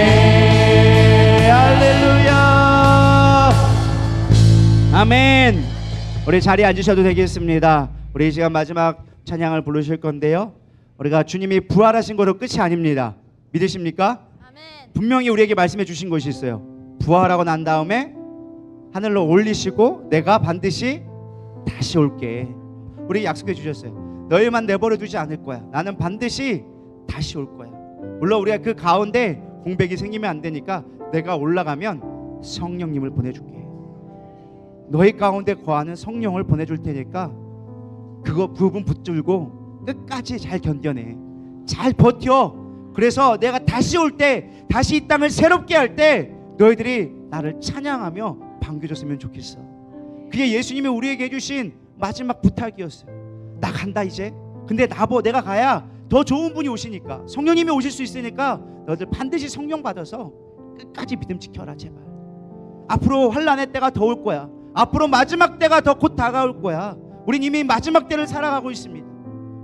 할렐루야 아멘 우리 자리에 앉으셔도 되겠습니다 우리 이 시간 마지막 찬양을 부르실 건데요 우리가 주님이 부활하신 거로 끝이 아닙니다 믿으십니까? 아멘. 분명히 우리에게 말씀해 주신 것이 있어요 부활하고 난 다음에 하늘로 올리시고 내가 반드시 다시 올게 우리 약속해 주셨어요 너희만 내버려 두지 않을 거야 나는 반드시 다시 올 거야 물론 우리가 그 가운데 공백이 생기면 안 되니까 내가 올라가면 성령님을 보내줄게 너희 가운데 거하는 성령을 보내줄 테니까 그거 부분 붙들고 끝까지 잘 견뎌내 잘 버텨 그래서 내가 다시 올 때 다시 이 땅을 새롭게 할 때 너희들이 나를 찬양하며 반겨줬으면 좋겠어 그게 예수님이 우리에게 해주신 마지막 부탁이었어요 나 간다 이제 근데 내가 가야 더 좋은 분이 오시니까, 성령님이 오실 수 있으니까 너희들 반드시 성령 받아서 끝까지 믿음 지켜라. 제발. 앞으로 환난의 때가 더 올 거야. 앞으로 마지막 때가 더 곧 다가올 거야. 우린 이미 마지막 때를 살아가고 있습니다.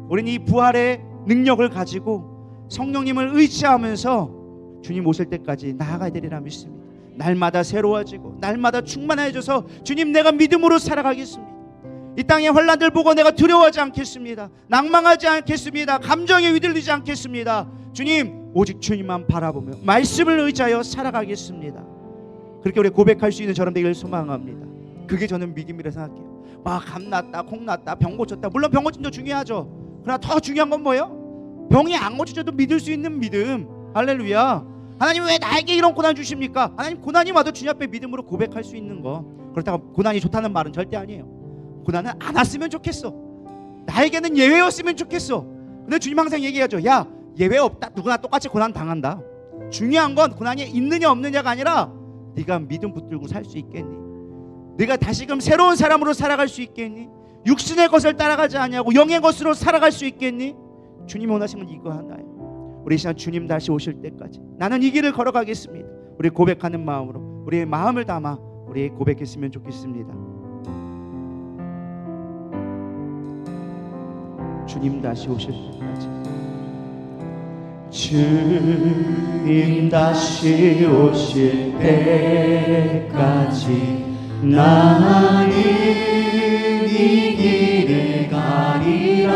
우린 이 부활의 능력을 가지고 성령님을 의지하면서 주님 오실 때까지 나아가야 되리라 믿습니다. 날마다 새로워지고 날마다 충만해져서 주님, 내가 믿음으로 살아가겠습니다. 이 땅의 환난들 보고 내가 두려워하지 않겠습니다. 낭망하지 않겠습니다. 감정에 휘둘리지 않겠습니다. 주님, 오직 주님만 바라보며 말씀을 의지하여 살아가겠습니다. 그렇게 우리 고백할 수 있는 저런 되기를 소망합니다. 그게 저는 믿음이라 생각해요. 막 감났다, 콩났다, 병 고쳤다. 물론 병 고침도 중요하죠. 그러나 더 중요한 건 뭐예요? 병이 안 고쳐져도 믿을 수 있는 믿음. 할렐루야. 하나님 왜 나에게 이런 고난 주십니까? 하나님, 고난이 와도 주님 앞에 믿음으로 고백할 수 있는 거. 그렇다고 고난이 좋다는 말은 절대 아니에요. 고난은 안 왔으면 좋겠어. 나에게는 예외였으면 좋겠어. 근데 주님 항상 얘기하죠. 야, 예외 없다. 누구나 똑같이 고난 당한다. 중요한 건 고난이 있느냐 없느냐가 아니라 네가 믿음 붙들고 살 수 있겠니? 네가 다시금 새로운 사람으로 살아갈 수 있겠니? 육신의 것을 따라가지 아니하고 영의 것으로 살아갈 수 있겠니? 주님이 원하시는 건 이거 하나예요. 우리 시간 주님 다시 오실 때까지 나는 이 길을 걸어가겠습니다. 우리 고백하는 마음으로 우리의 마음을 담아 우리 고백했으면 좋겠습니다. 주님 다시 오실 때까지, 주님 다시 오실 때까지 나는 이 길을 가리라.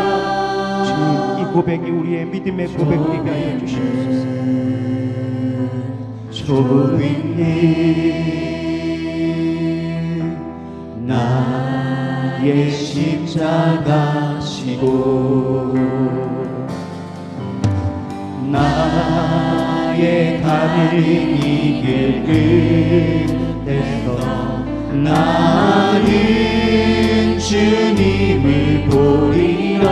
주님, 이 고백이 우리의 믿음의 고백 되게 하여 주시옵소서. 주님, 나의 십자가 지고 나의 가는 이 길 끝에서 나는 주님을 보리라.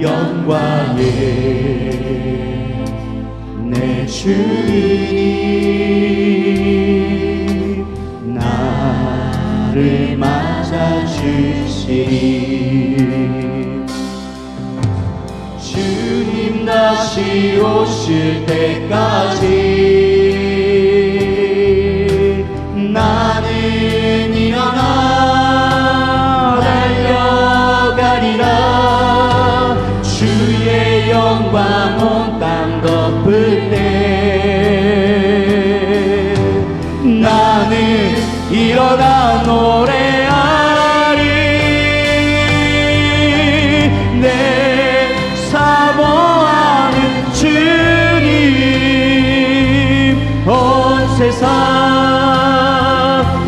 영광의 내 주님, 나를 맞아주시니 주님 다시 오실 때까지 나는 일어나 달려가리라. 주의 영광 온 땅 덮을 때 나는 일어나 노래하리. 내 사모하는 주님, 온 세상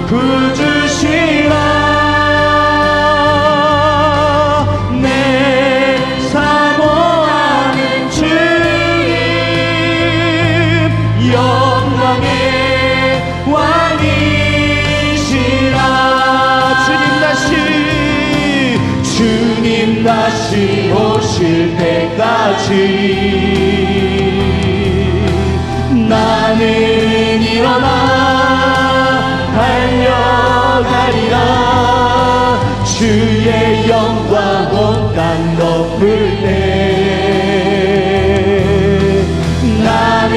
구주시라. 내 사모하는 주님, 영광의 왕이시라. 주님 다시 오실 때까지 나는 일어나 달려가리라. 주의 영광 온 땅 덮을 때 나는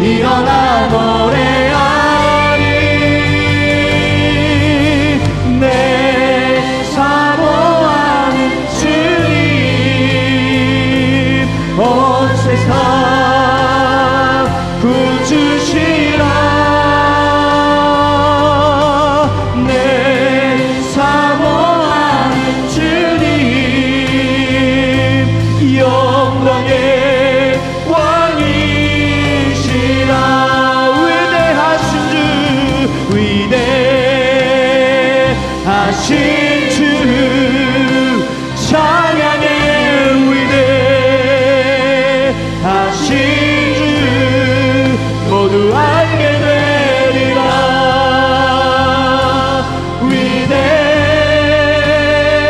일어나 노래하리. 내 사모하는 주님, 온 세상 구주시라. 내 사모하는 주님, 영광의 왕이시라. 위대하신 주, 위대하신 주, 찬양의 위대하신 주 모두 알게 되리라.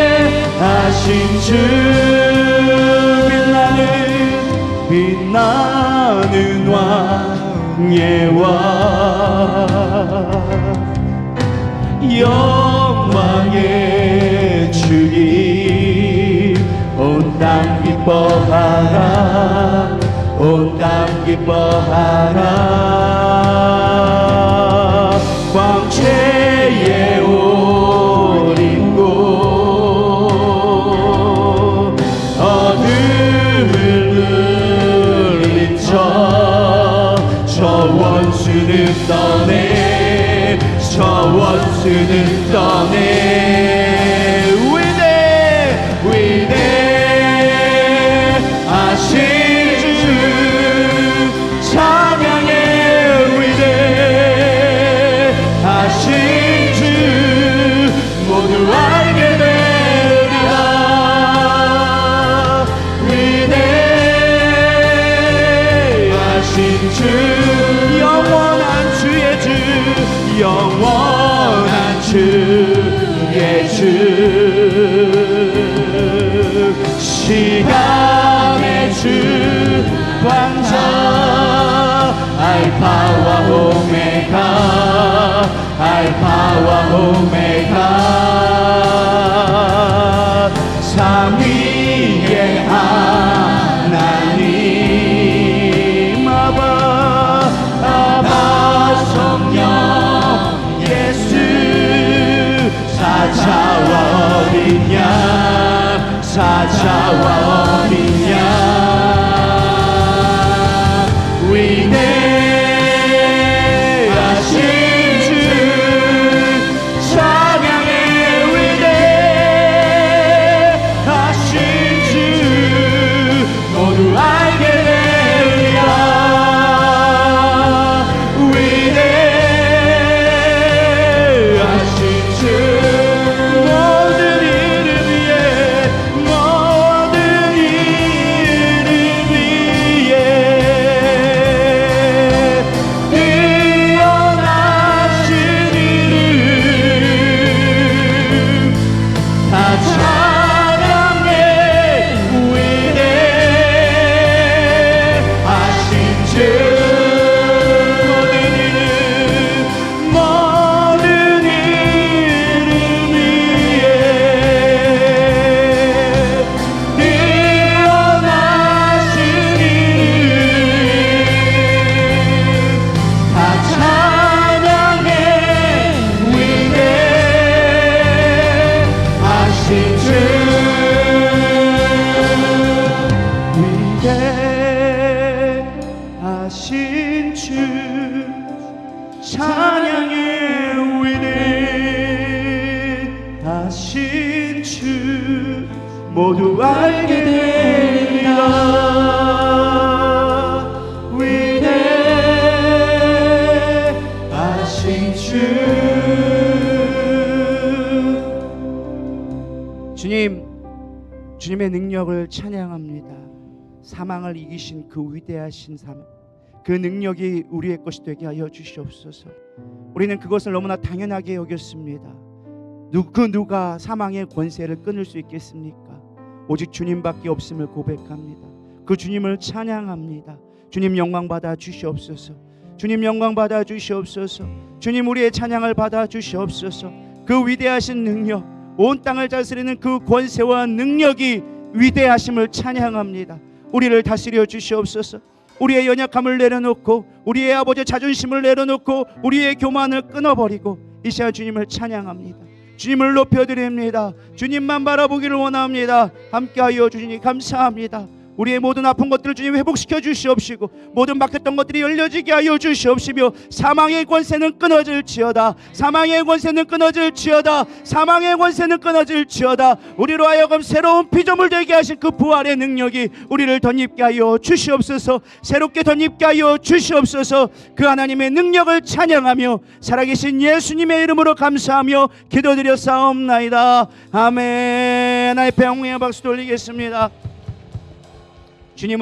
위대하신 주, 빛나는 왕의 왕, 영광의 주님, 온 온 땅 기뻐하라 온 땅 기뻐하라 광채에 옷 입고 어둠을 물리쳐 저 원수는 떠내 저 원수는 떠내 위대하신 주 찬양의 위대하신 주 모두 알게 되리라 위대하신 주 영원한 주의 주 영원한 주의 주 시간의 주 왕자 알파와 오메가 알파와 오메가 삼위의 하나님 아바 성령 예수 사자와 어린 양 사자와 어린 양 위대하신 주 찬양의 위대하신 주 모두 알게 되리라 위대하신 주 모든 이름 위에 모든 이름 위에 뛰어나신 이름 다 찬양해 위대하신 주 모든 이름 위에 뛰어나신 이름 다 찬양해 위대하신 주 위대하신 주 찬양해 위대하신 주 모두 알게 되리라 위대하신 주 주님 주님의 능력을 찬양합니다. 사망을 이기신 그 위대하신 그 능력이 우리의 것이 되게 하여 주시옵소서. 우리는 그것을 너무나 당연하게 여겼습니다. 누가 사망의 권세를 끊을 수 있겠습니까? 오직 주님밖에 없음을 고백합니다. 그 주님을 찬양합니다. 주님 영광 받아 주시옵소서. 주님 영광 받아 주시옵소서. 주님 우리의 찬양을 받아 주시옵소서. 그 위대하신 능력, 온 땅을 다스리는 그 권세와 능력이 위대하심을 찬양합니다. 우리를 다스려 주시옵소서. 우리의 연약함을 내려놓고 우리의 아버지 자존심을 내려놓고 우리의 교만을 끊어버리고 이 시간 주님을 찬양합니다. 주님을 높여드립니다. 주님만 바라보기를 원합니다. 함께하여 주시니 감사합니다. 우리의 모든 아픈 것들을 주님 회복시켜 주시옵시고 모든 막혔던 것들이 열려지게 하여 주시옵시며 사망의 권세는 끊어질지어다. 사망의 권세는 끊어질지어다. 사망의 권세는 끊어질지어다. 우리로 하여금 새로운 피조물 되게 하신 그 부활의 능력이 우리를 덧입게 하여 주시옵소서. 새롭게 덧입게 하여 주시옵소서. 그 하나님의 능력을 찬양하며 살아계신 예수님의 이름으로 감사하며 기도드렸사옵나이다. 아멘. 나의 병명의 박수 돌리겠습니다. 주님은